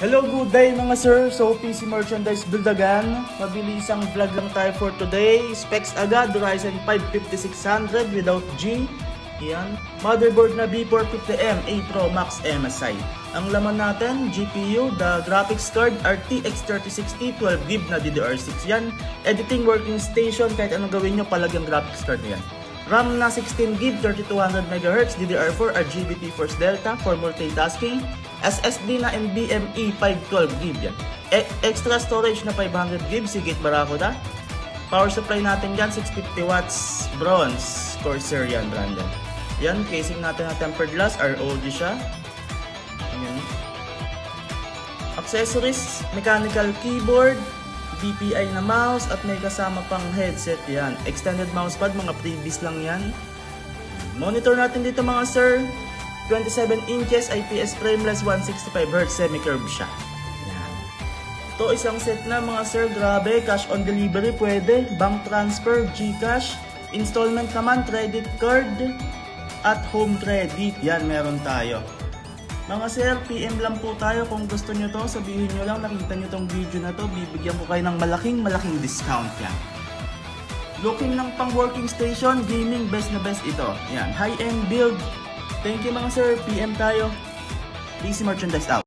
Hello, good day mga sir. So, PC Merchandise Bildagan. Mabilisang vlog lang tayo for today. Specs agad, Ryzen 5 5600 without G. Yan. Motherboard na B450M A Pro Max MSI. Ang laman natin, GPU, the graphics card RTX 3060 12GB na DDR6 yan. Editing working station, kahit anong gawin nyo, palagyan graphics card na yan. RAM na 16GB, 3200MHz, DDR4, RGB Force Delta for multitasking. SSD na NVMe 512GB yan. Extra storage na 500GB, Seagate Barracuda. Power supply natin yan, 650 watts, bronze, Corsair yan, branded. Yan, casing natin na tempered glass, ROG siya. Yan. Accessories, mechanical keyboard, DPI na mouse, at may kasama pang headset yan. Extended mousepad, mga previous lang yan. Monitor natin dito mga sir, 27 inches, IPS frameless, 165Hz, semi-curve siya. Yan. Ito isang set na mga sir, grabe, cash on delivery pwede, bank transfer, GCash, installment naman, credit card, at home credit. Yan, meron tayo. Mga sir, PM lang po tayo kung gusto nyo to, sabihin nyo lang, nakita nyo tong video na to, bibigyan ko kayo ng malaking discount yan. Looking ng pang working station, gaming, best na best ito. Yan, high-end build. Thank you mga sir, PM tayo. PC Merchandise out.